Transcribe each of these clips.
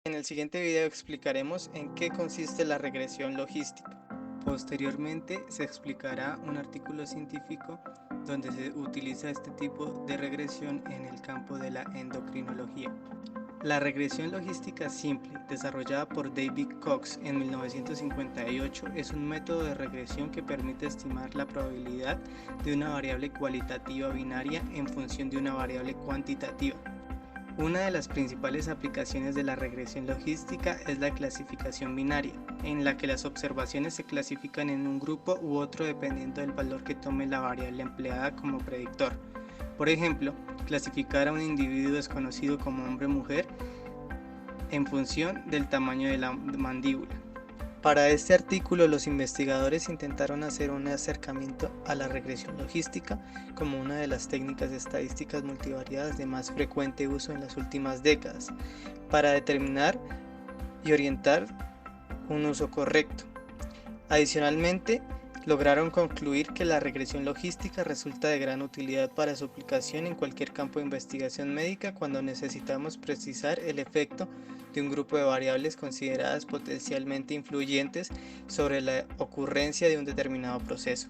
En el siguiente video explicaremos en qué consiste la regresión logística. Posteriormente se explicará un artículo científico donde se utiliza este tipo de regresión en el campo de la endocrinología. La regresión logística simple, desarrollada por David Cox en 1958, es un método de regresión que permite estimar la probabilidad de una variable cualitativa binaria en función de una variable cuantitativa. Una de las principales aplicaciones de la regresión logística es la clasificación binaria, en la que las observaciones se clasifican en un grupo u otro dependiendo del valor que tome la variable empleada como predictor. Por ejemplo, clasificar a un individuo desconocido como hombre o mujer en función del tamaño de la mandíbula. Para este artículo, los investigadores intentaron hacer un acercamiento a la regresión logística como una de las técnicas estadísticas multivariadas de más frecuente uso en las últimas décadas, para determinar y orientar un uso correcto. Adicionalmente, lograron concluir que la regresión logística resulta de gran utilidad para su aplicación en cualquier campo de investigación médica cuando necesitamos precisar el efecto de un grupo de variables consideradas potencialmente influyentes sobre la ocurrencia de un determinado proceso.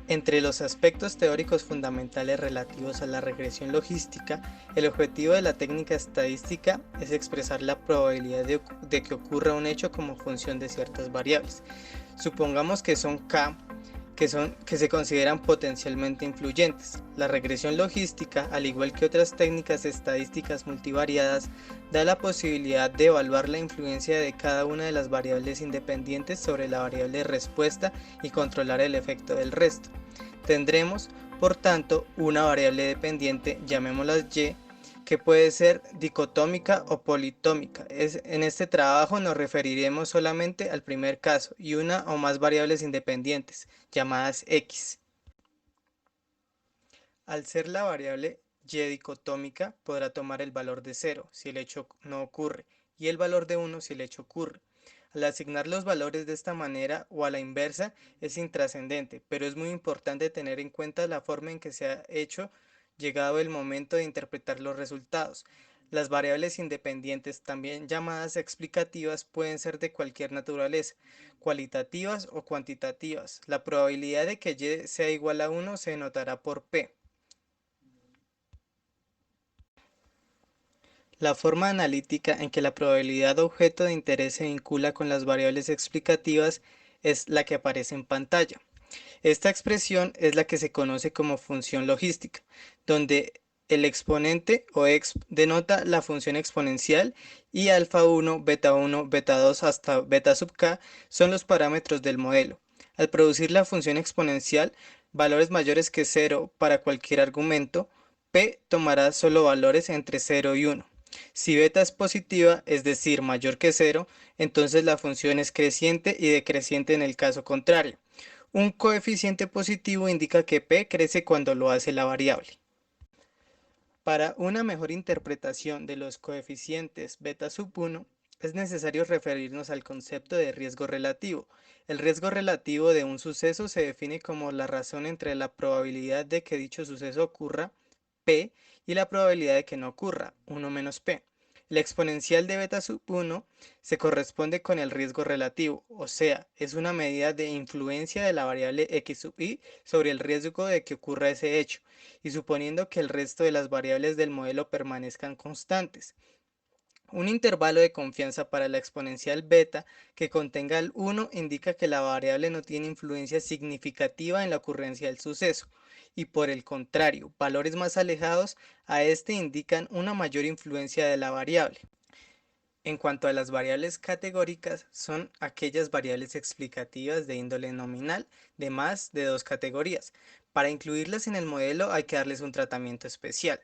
Entre los aspectos teóricos fundamentales relativos a la regresión logística, el objetivo de la técnica estadística es expresar la probabilidad de que ocurra un hecho como función de ciertas variables. Supongamos que son K, que se consideran potencialmente influyentes. La regresión logística, al igual que otras técnicas estadísticas multivariadas, da la posibilidad de evaluar la influencia de cada una de las variables independientes sobre la variable de respuesta y controlar el efecto del resto. Tendremos, por tanto, una variable dependiente, llamémosla Y, que puede ser dicotómica o politómica. En este trabajo nos referiremos solamente al primer caso y una o más variables independientes, llamadas X. Al ser la variable Y dicotómica, podrá tomar el valor de 0 si el hecho no ocurre y el valor de 1 si el hecho ocurre. Al asignar los valores de esta manera o a la inversa es intrascendente, pero es muy importante tener en cuenta la forma en que se ha hecho llegado el momento de interpretar los resultados. Las variables independientes, también llamadas explicativas, pueden ser de cualquier naturaleza, cualitativas o cuantitativas. La probabilidad de que Y sea igual a 1 se denotará por P. La forma analítica en que la probabilidad objeto de interés se vincula con las variables explicativas es la que aparece en pantalla. Esta expresión es la que se conoce como función logística, donde el exponente o exp denota la función exponencial y alfa 1, beta 1, beta 2 hasta beta sub k son los parámetros del modelo. Al producir la función exponencial, valores mayores que 0 para cualquier argumento, p tomará solo valores entre 0 y 1. Si beta es positiva, es decir, mayor que 0, entonces la función es creciente y decreciente en el caso contrario. Un coeficiente positivo indica que p crece cuando lo hace la variable. Para una mejor interpretación de los coeficientes beta sub 1, es necesario referirnos al concepto de riesgo relativo. El riesgo relativo de un suceso se define como la razón entre la probabilidad de que dicho suceso ocurra, p, y la probabilidad de que no ocurra, 1 menos p. El exponencial de beta sub 1 se corresponde con el riesgo relativo, o sea, es una medida de influencia de la variable x sub i sobre el riesgo de que ocurra ese hecho, y suponiendo que el resto de las variables del modelo permanezcan constantes. Un intervalo de confianza para la exponencial beta que contenga el 1 indica que la variable no tiene influencia significativa en la ocurrencia del suceso, y por el contrario, valores más alejados a este indican una mayor influencia de la variable. En cuanto a las variables categóricas, son aquellas variables explicativas de índole nominal de más de dos categorías. Para incluirlas en el modelo hay que darles un tratamiento especial.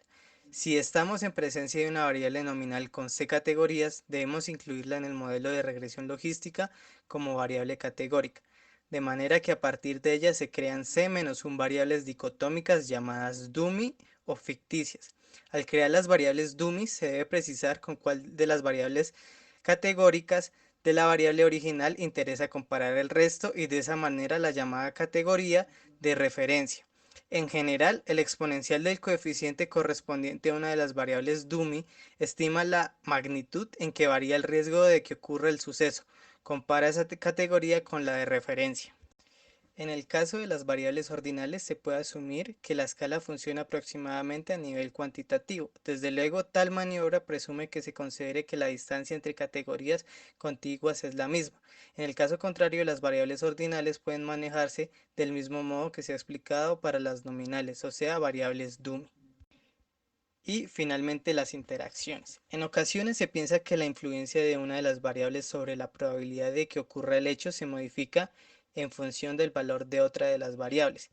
Si estamos en presencia de una variable nominal con C categorías, debemos incluirla en el modelo de regresión logística como variable categórica, de manera que a partir de ella se crean C-1 variables dicotómicas llamadas dummy o ficticias. Al crear las variables dummy se debe precisar con cuál de las variables categóricas de la variable original interesa comparar el resto y de esa manera la llamada categoría de referencia. En general, el exponencial del coeficiente correspondiente a una de las variables Dummy estima la magnitud en que varía el riesgo de que ocurra el suceso. Compara esa categoría con la de referencia. En el caso de las variables ordinales se puede asumir que la escala funciona aproximadamente a nivel cuantitativo. Desde luego, tal maniobra presume que se considere que la distancia entre categorías contiguas es la misma. En el caso contrario, las variables ordinales pueden manejarse del mismo modo que se ha explicado para las nominales, o sea, variables dummy. Y finalmente las interacciones. En ocasiones se piensa que la influencia de una de las variables sobre la probabilidad de que ocurra el hecho se modifica en función del valor de otra de las variables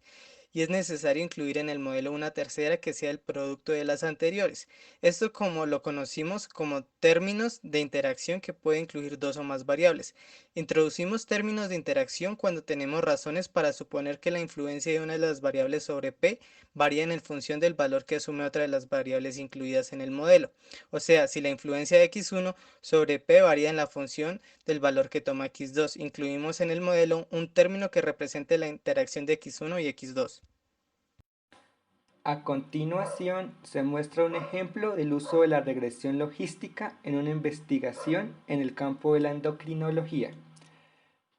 y es necesario incluir en el modelo una tercera que sea el producto de las anteriores. Esto como lo conocimos como términos de interacción que puede incluir dos o más variables. Introducimos términos de interacción cuando tenemos razones para suponer que la influencia de una de las variables sobre P varía en función del valor que asume otra de las variables incluidas en el modelo. O sea, si la influencia de x1 sobre P varía en la función del valor que toma x2, incluimos en el modelo un término que represente la interacción de x1 y x2. A continuación, se muestra un ejemplo del uso de la regresión logística en una investigación en el campo de la endocrinología.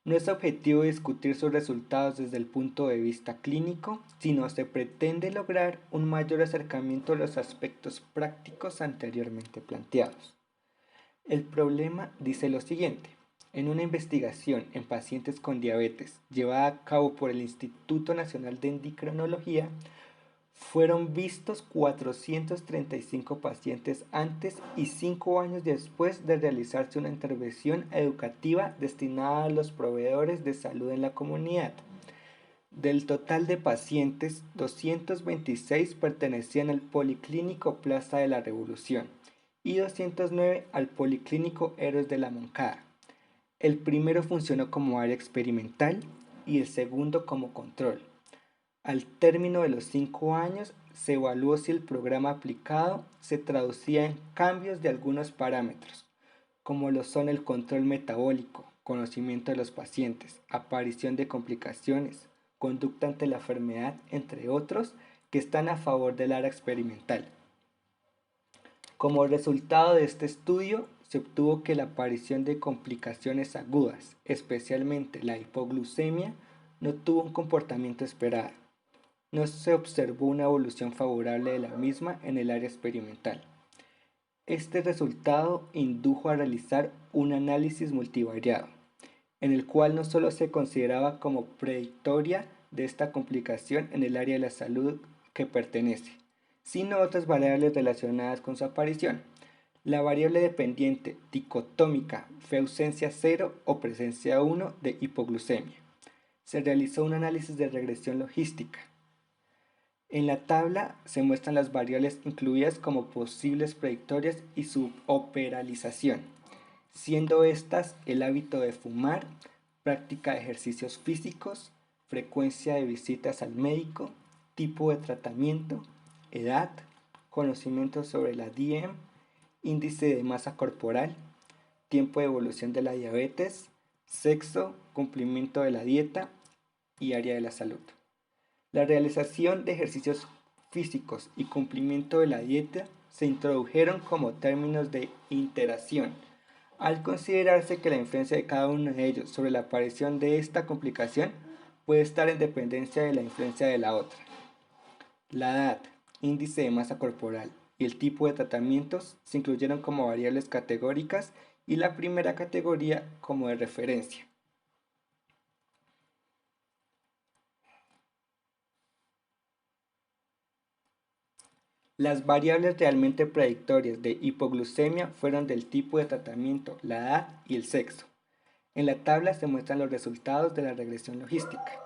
No es objetivo discutir sus resultados desde el punto de vista clínico, sino se pretende lograr un mayor acercamiento a los aspectos prácticos anteriormente planteados. El problema dice lo siguiente. En una investigación en pacientes con diabetes llevada a cabo por el Instituto Nacional de Endocrinología, fueron vistos 435 pacientes antes y 5 años después de realizarse una intervención educativa destinada a los proveedores de salud en la comunidad. Del total de pacientes, 226 pertenecían al Policlínico Plaza de la Revolución y 209 al Policlínico Héroes de la Moncada. El primero funcionó como área experimental y el segundo como control. Al término de los 5 años, se evaluó si el programa aplicado se traducía en cambios de algunos parámetros, como lo son el control metabólico, conocimiento de los pacientes, aparición de complicaciones, conducta ante la enfermedad, entre otros, que están a favor del área experimental. Como resultado de este estudio, se obtuvo que la aparición de complicaciones agudas, especialmente la hipoglucemia, no tuvo un comportamiento esperado. No se observó una evolución favorable de la misma en el área experimental. Este resultado indujo a realizar un análisis multivariado, en el cual no solo se consideraba como predictoria de esta complicación en el área de la salud que pertenece, sino otras variables relacionadas con su aparición. La variable dependiente dicotómica fue ausencia 0 o presencia 1 de hipoglucemia. Se realizó un análisis de regresión logística. En la tabla se muestran las variables incluidas como posibles predictorias y su operalización, siendo estas el hábito de fumar, práctica de ejercicios físicos, frecuencia de visitas al médico, tipo de tratamiento, edad, conocimiento sobre la DM, índice de masa corporal, tiempo de evolución de la diabetes, sexo, cumplimiento de la dieta y área de la salud. La realización de ejercicios físicos y cumplimiento de la dieta se introdujeron como términos de interacción, al considerarse que la influencia de cada uno de ellos sobre la aparición de esta complicación puede estar en dependencia de la influencia de la otra. La edad, índice de masa corporal y el tipo de tratamientos se incluyeron como variables categóricas y la primera categoría como de referencia. Las variables realmente predictorias de hipoglucemia fueron del tipo de tratamiento, la edad y el sexo. En la tabla se muestran los resultados de la regresión logística.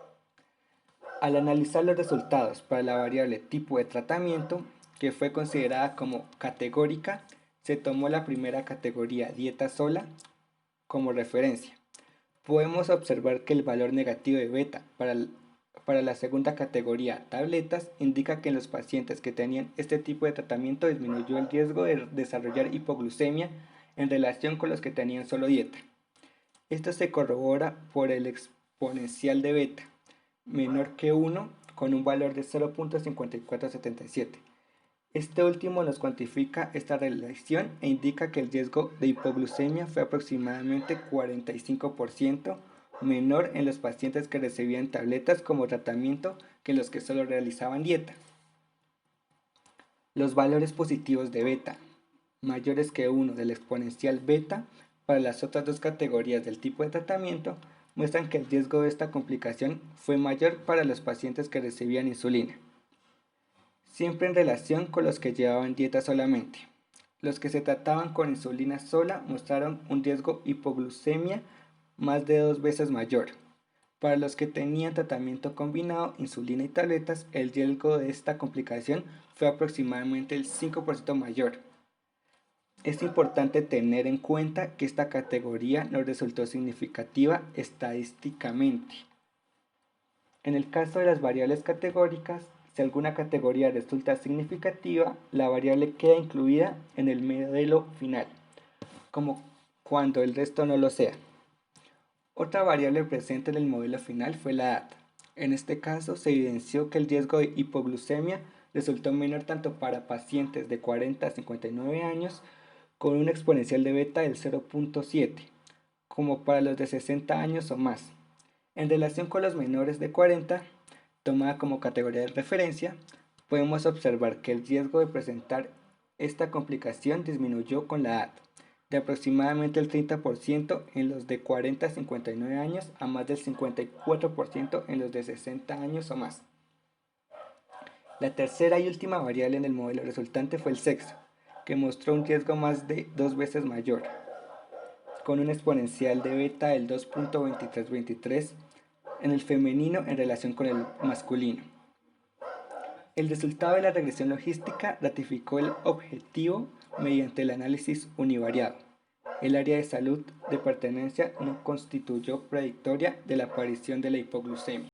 Al analizar los resultados para la variable tipo de tratamiento, que fue considerada como categórica, se tomó la primera categoría dieta sola como referencia. Podemos observar que el valor negativo de beta para la segunda categoría, tabletas, indica que en los pacientes que tenían este tipo de tratamiento disminuyó el riesgo de desarrollar hipoglucemia en relación con los que tenían solo dieta. Esto se corrobora por el exponencial de beta, menor que 1, con un valor de 0.5477. Este último nos cuantifica esta relación e indica que el riesgo de hipoglucemia fue aproximadamente 45% menor en los pacientes que recibían tabletas como tratamiento que los que solo realizaban dieta. Los valores positivos de beta, mayores que 1 del exponencial beta para las otras dos categorías del tipo de tratamiento, muestran que el riesgo de esta complicación fue mayor para los pacientes que recibían insulina, siempre en relación con los que llevaban dieta solamente. Los que se trataban con insulina sola mostraron un riesgo hipoglucemia más de 2 veces mayor. Para los que tenían tratamiento combinado, insulina y tabletas, el riesgo de esta complicación fue aproximadamente el 5% mayor. Es importante tener en cuenta que esta categoría no resultó significativa estadísticamente. En el caso de las variables categóricas, si alguna categoría resulta significativa, la variable queda incluida en el modelo final, como cuando el resto no lo sea. Otra variable presente en el modelo final fue la edad. En este caso, se evidenció que el riesgo de hipoglucemia resultó menor tanto para pacientes de 40 a 59 años con una exponencial de beta del 0.7, como para los de 60 años o más. En relación con los menores de 40, tomada como categoría de referencia, podemos observar que el riesgo de presentar esta complicación disminuyó con la edad, de aproximadamente el 30% en los de 40 a 59 años a más del 54% en los de 60 años o más. La tercera y última variable en el modelo resultante fue el sexo, que mostró un riesgo más de 2 veces mayor, con un exponencial de beta del 2.2323 en el femenino en relación con el masculino. El resultado de la regresión logística ratificó el objetivo mediante el análisis univariado. El área de salud de pertenencia no constituyó predictoria de la aparición de la hipoglucemia.